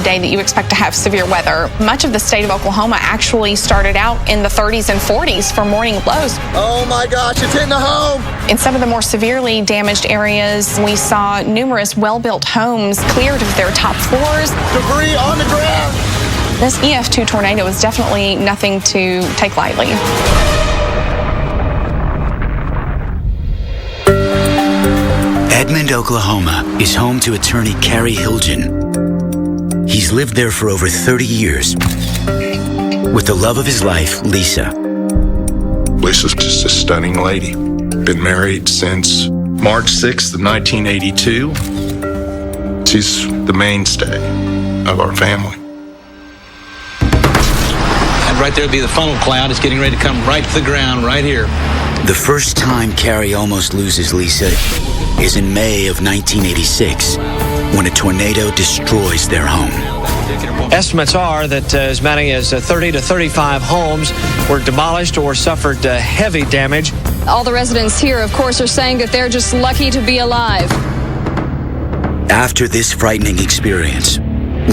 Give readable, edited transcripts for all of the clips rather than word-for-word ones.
midday that you expect to have severe weather. Much of the state of Oklahoma actually started out in the 30s and 40s for morning lows. Oh my gosh, it's hitting the home! In some of the more severely damaged areas, we saw numerous well-built homes cleared of their top floors. Debris on the ground! This EF2 tornado is definitely nothing to take lightly. Edmond, Oklahoma is home to attorney Cary Hilgen. He's lived there for over 30 years with the love of his life, Lisa. Lisa's just a stunning lady. Been married since March 6th of 1982. She's the mainstay of our family. And right there would be the funnel cloud. It's getting ready to come right to the ground right here. The first time Cary almost loses Lisa is in May of 1986, when a tornado destroys their home. Estimates are that as many as 30 to 35 homes were demolished or suffered heavy damage. All the residents here, of course, are saying that they're just lucky to be alive. After this frightening experience,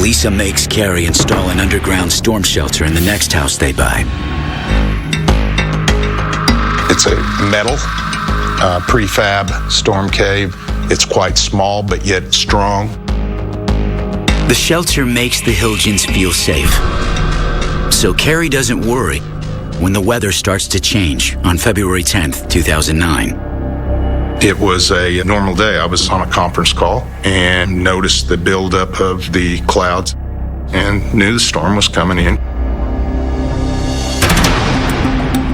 Lisa makes Cary install an underground storm shelter in the next house they buy. It's a metal prefab storm cave. It's quite small, but yet strong. The shelter makes the Hilgens feel safe. So Cary doesn't worry when the weather starts to change on February 10th, 2009. It was a normal day. I was on a conference call and noticed the buildup of the clouds and knew the storm was coming in.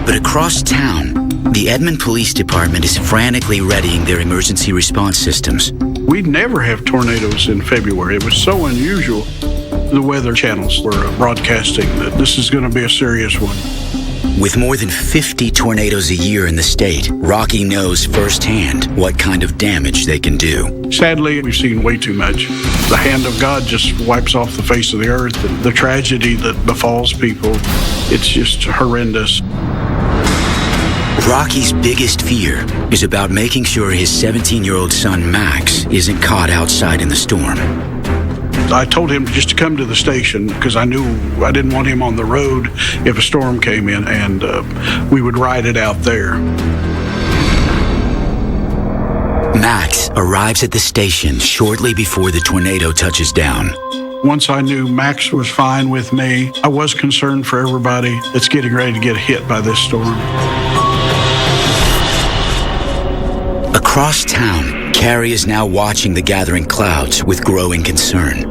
But across town, the Edmond Police Department is frantically readying their emergency response systems. We'd never have tornadoes in February. It was so unusual. The weather channels were broadcasting that this is going to be a serious one. With more than 50 tornadoes a year in the state, Rocky knows firsthand what kind of damage they can do. Sadly, we've seen way too much. The hand of God just wipes off the face of the earth. And the tragedy that befalls people, it's just horrendous. Rocky's biggest fear is about making sure his 17-year-old son, Max, isn't caught outside in the storm. I told him just to come to the station because I knew I didn't want him on the road if a storm came in, and we would ride it out there. Max arrives at the station shortly before the tornado touches down. Once I knew Max was fine with me, I was concerned for everybody that's getting ready to get hit by this storm. Across town, Cary is now watching the gathering clouds with growing concern.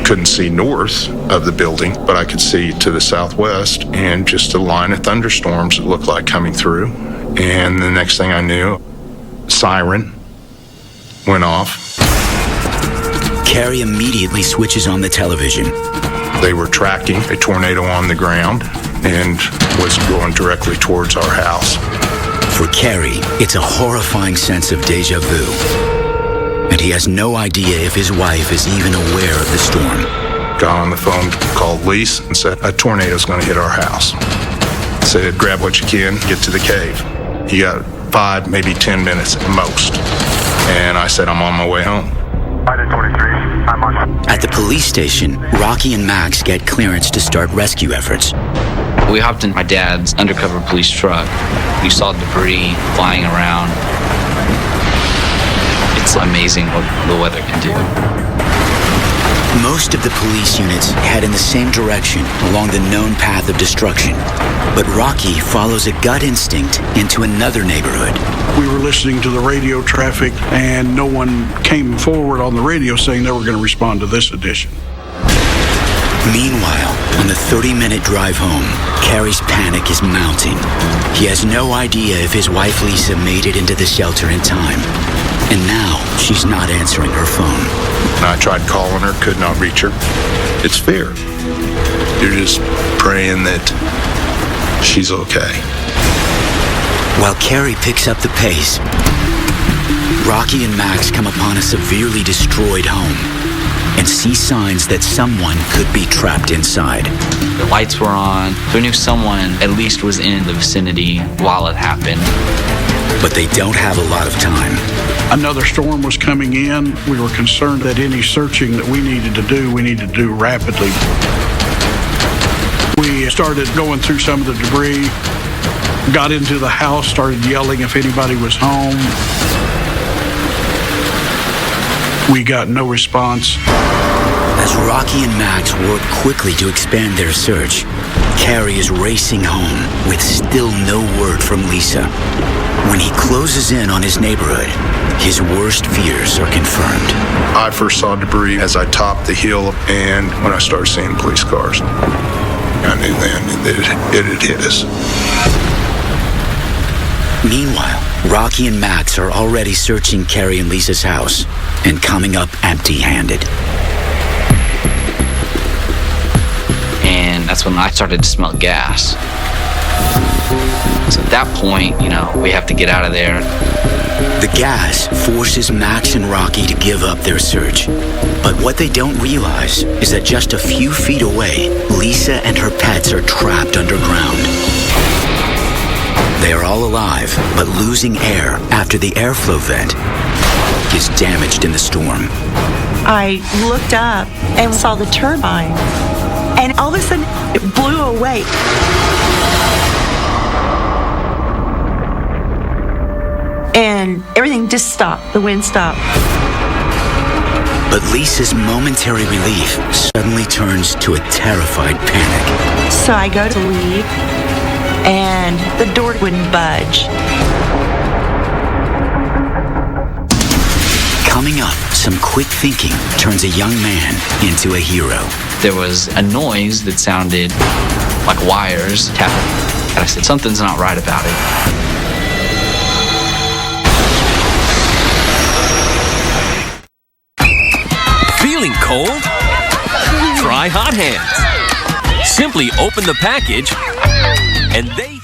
Couldn't see north of the building, but I could see to the southwest and just a line of thunderstorms that looked like coming through. And the next thing I knew, siren went off. Cary immediately switches on the television. They were tracking a tornado on the ground and was going directly towards our house. For Cary, it's a horrifying sense of deja vu. And he has no idea if his wife is even aware of the storm. Got on the phone, called Lisa, and said, a tornado's going to hit our house. Said, grab what you can, get to the cave. You got 5, maybe 10 minutes at most. And I said, I'm on my way home. At the police station, Rocky and Max get clearance to start rescue efforts. We hopped in my dad's undercover police truck. We saw debris flying around. It's amazing what the weather can do. Most of the police units head in the same direction along the known path of destruction. But Rocky follows a gut instinct into another neighborhood. We were listening to the radio traffic, and no one came forward on the radio saying they were going to respond to this edition. Meanwhile, on the 30-minute drive home, Cary's panic is mounting. He has no idea if his wife Lisa made it into the shelter in time. And now, she's not answering her phone. I tried calling her, could not reach her. It's fear. You're just praying that she's okay. While Cary picks up the pace, Rocky and Max come upon a severely destroyed home and see signs that someone could be trapped inside. The lights were on, so we knew someone at least was in the vicinity while it happened. But they don't have a lot of time. Another storm was coming in. We were concerned that any searching that we needed to do rapidly. We started going through some of the debris, got into the house, started yelling if anybody was home. We got no response. As Rocky and Max work quickly to expand their search, Carrie is racing home with still no word from Lisa. When he closes in on his neighborhood, his worst fears are confirmed. I first saw debris as I topped the hill, and when I started seeing police cars, I knew then that it had hit us. Meanwhile, Rocky and Max are already searching Carrie and Lisa's house and coming up empty-handed. And that's when I started to smell gas. So at that point, we have to get out of there. The gas forces Max and Rocky to give up their search. But what they don't realize is that just a few feet away, Lisa and her pets are trapped underground. They are all alive, but losing air after the airflow vent is damaged in the storm. I looked up and saw the turbine, and all of a sudden it blew away. And everything just stopped. The wind stopped. But Lisa's momentary relief suddenly turns to a terrified panic. So I go to leave, and the door wouldn't budge. Coming up, some quick thinking turns a young man into a hero. There was a noise that sounded like wires tapping. And I said, something's not right about it. Feeling cold? Try Hot Hands. Simply open the package and they